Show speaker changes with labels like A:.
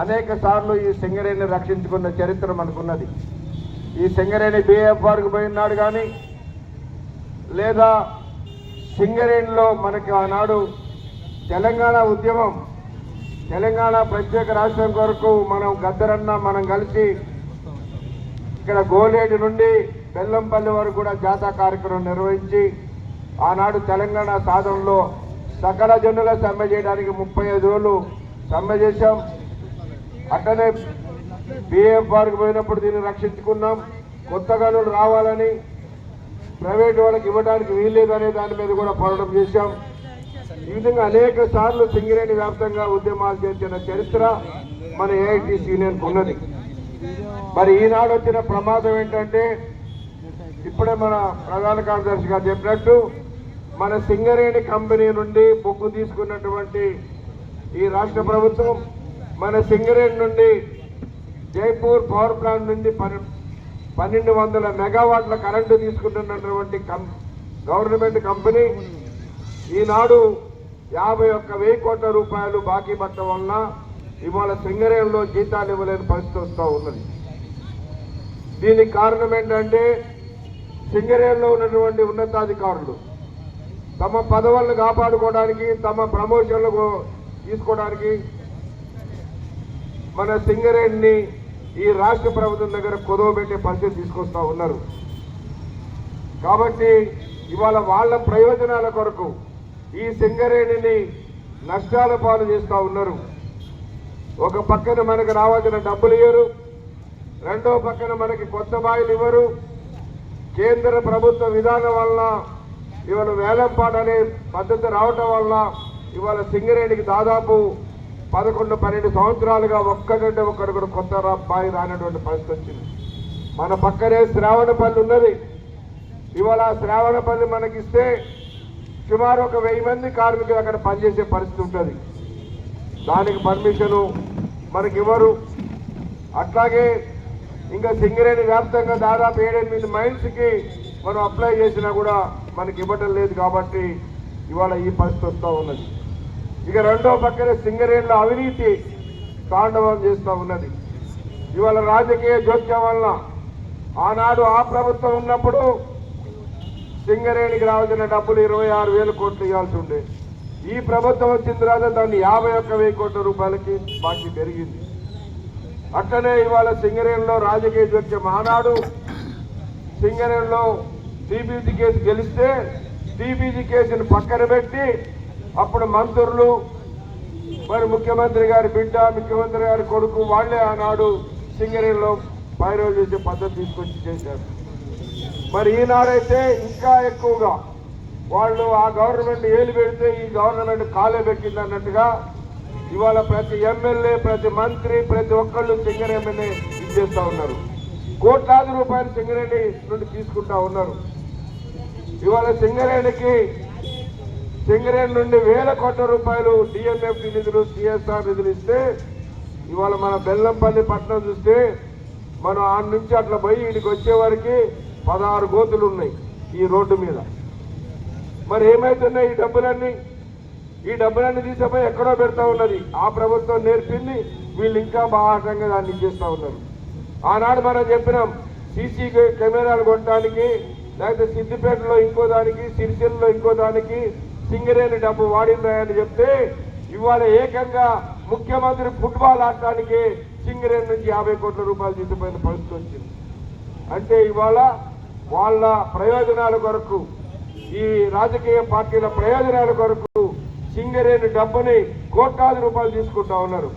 A: అనేక సార్లు ఈ సింగరేణిని రక్షించుకున్న చరిత్ర మనకున్నది. ఈ సింగరేణి బిఎఫ్ఆర్కు పోయినాడు కానీ లేదా సింగరేణిలో మనకి ఆనాడు తెలంగాణ ఉద్యమం, తెలంగాణ ప్రత్యేక రాష్ట్రం కొరకు మనం గద్దరన్న మనం కలిసి ఇక్కడ గోలేడు నుండి బెల్లంపల్లి వరకు కూడా జాతా కార్యక్రమం నిర్వహించి ఆనాడు తెలంగాణ సాధనలో సకల జనుల సమ్మె చేయడానికి 35 రోజులు సమ్మె చేశాం. అట్లనే బిఎఫ్ఆర్కి పోయినప్పుడు దీన్ని రక్షించుకున్నాం. కొత్త గనులు రావాలని ప్రైవేట్ వాళ్ళకి ఇవ్వడానికి వీల్లేదనే దాని మీద కూడా పోరాటం చేశాం. ఈ విధంగా అనేక సార్లు సింగరేణి వ్యాప్తంగా ఉద్యమాలు చేసిన చరిత్ర మన ఏఐటీసీ యూనియన్కు ఉన్నది. మరి ఈనాడు వచ్చిన ప్రమాదం ఏంటంటే ఇప్పుడే మన ప్రధాన కార్యదర్శి గారు చెప్పినట్టు మన సింగరేణి కంపెనీ నుండి బొగ్గు తీసుకున్నటువంటి ఈ రాష్ట్ర ప్రభుత్వం మన సింగరేణి నుండి జైపూర్ పవర్ ప్లాంట్ నుండి 1200 మెగావాట్ల కరెంటు తీసుకుంటున్నటువంటి గవర్నమెంట్ కంపెనీ ఈనాడు 51,000 కోట్ల రూపాయలు బాకీ పట్టడం వలన ఇవాళ సింగరేణిలో జీతాలు ఇవ్వలేని పరిస్థితి వస్తూ ఉన్నది. దీనికి కారణం ఏంటంటే సింగరేణిలో ఉన్నటువంటి ఉన్నతాధికారులు తమ పదవులను కాపాడుకోవడానికి, తమ ప్రమోషన్లు తీసుకోవడానికి మన సింగరేణిని ఈ రాష్ట్ర ప్రభుత్వం దగ్గర కుదవబెట్టే పరిస్థితి తీసుకొస్తా ఉన్నారు. కాబట్టి ఇవాళ వాళ్ళ ప్రయోజనాల కొరకు ఈ సింగరేణిని నష్టాల పాలు చేస్తూ ఉన్నారు. ఒక పక్కన మనకు రావాల్సిన డబ్బులు ఇవ్వరు, రెండో పక్కన మనకి కొత్త బాయిలు ఇవ్వరు. కేంద్ర ప్రభుత్వ విధానం వల్ల ఇవాళ వేలంపాట అనే పద్ధతి రావటం వల్ల ఇవాళ సింగరేణికి దాదాపు 11-12 సంవత్సరాలుగా ఒక్కడంటే ఒక్కడు కూడా కొత్త బాయి రానటువంటి పరిస్థితి వచ్చింది. మన పక్కనే శ్రావణపల్లి ఉన్నది. ఇవాళ శ్రావణపల్లి మనకిస్తే సుమారు 1000 మంది కార్మికులు అక్కడ పనిచేసే పరిస్థితి ఉంటుంది. దానికి పర్మిషను మనకి ఇవ్వరు. అట్లాగే ఇంకా సింగరేణి వ్యాప్తంగా దాదాపు 7-8 మైల్స్కి మనం అప్లై చేసినా కూడా మనకి ఇవ్వటం లేదు. కాబట్టి ఇవాళ ఈ పరిస్థితి వస్తూ ఉన్నది. ఇక రెండో పక్కన సింగరేణిలో అవినీతి తాండవం చేస్తూ ఉన్నది. ఇవాళ రాజకీయ జోక్యం వలన ఆనాడు ఆ ప్రభుత్వం ఉన్నప్పుడు సింగరేణికి రావాల్సిన డబ్బులు 26,000 కోట్లు ఇవ్వాల్సి ఉండే. ఈ ప్రభుత్వం వచ్చిన తర్వాత దాన్ని 51,000 కోట్ల రూపాయలకి బాకీ పెరిగింది. అట్లనే ఇవాళ సింగరేణిలో రాజకీయ జోక్యం. ఆనాడు సింగరేణిలో సిబిజీ కేసు గెలిస్తే సిబిజీ కేసును పక్కన పెట్టి అప్పుడు మంత్రులు, మరి ముఖ్యమంత్రి గారి బిడ్డ, ముఖ్యమంత్రి గారి కొడుకు వాళ్లే ఆనాడు సింగరేణిలో పైరవ్ చేసే పద్ధతి తీసుకొచ్చి చేశారు. మరి ఈనాడైతే ఇంకా ఎక్కువగా వాళ్ళు ఆ గవర్నమెంట్ ఏలు పెడితే ఈ గవర్నమెంట్ కాలే పెట్టింది అన్నట్టుగా ఇవాళ ప్రతి ఎమ్మెల్యే, ప్రతి మంత్రి, ప్రతి ఒక్కళ్ళు సింగరేణిని ఇచ్చేస్తా ఉన్నారు. కోట్లాది రూపాయలు సింగరేణి నుండి తీసుకుంటా ఉన్నారు. ఇవాళ సింగరేణి నుండి 1000 కోట్ల రూపాయలు డిఎంఎఫ్ నిధులు, సిఎస్ఆర్ నిధులు ఇస్తే ఇవాళ మన బెల్లంపల్లి పట్టణం చూస్తే మనం ఆ నుంచి అట్లా పోయి ఇక్కడికి వచ్చే వారికి 16 గోతులు ఉన్నాయి ఈ రోడ్డు మీద. మరి ఏమైతున్నాయి ఈ డబ్బులన్నీ తీసుకుపోయి ఎక్కడో పెడతా ఉన్నది. ఆ ప్రభుత్వం నేర్పింది, వీళ్ళు ఇంకా బాహాటంగా దాన్ని ఇచ్చేస్తా ఉన్నారు. ఆనాడు మనం చెప్పినాం సీసీ కెమెరాలు కొట్టడానికి, లేకపోతే సిద్దిపేటలో ఇంకో దానికి, సిరిసిల్లలో ఇంకో దానికి సింగరేణి డబ్బు వాడిందని చెప్తే ఇవాళ ఏకంగా ముఖ్యమంత్రి ఫుట్బాల్ ఆడటానికి సింగరేణి నుంచి 50 కోట్ల రూపాయలు తీసుకుపోయిన పరిస్థితి వచ్చింది. అంటే ఇవాళ వాళ్ళ ప్రయోజనాల కొరకు, ఈ రాజకీయ పార్టీల ప్రయోజనాల కొరకు సింగరేణి డబ్బుని కోట్లాది రూపాయలు తీసుకుంటా ఉన్నారు.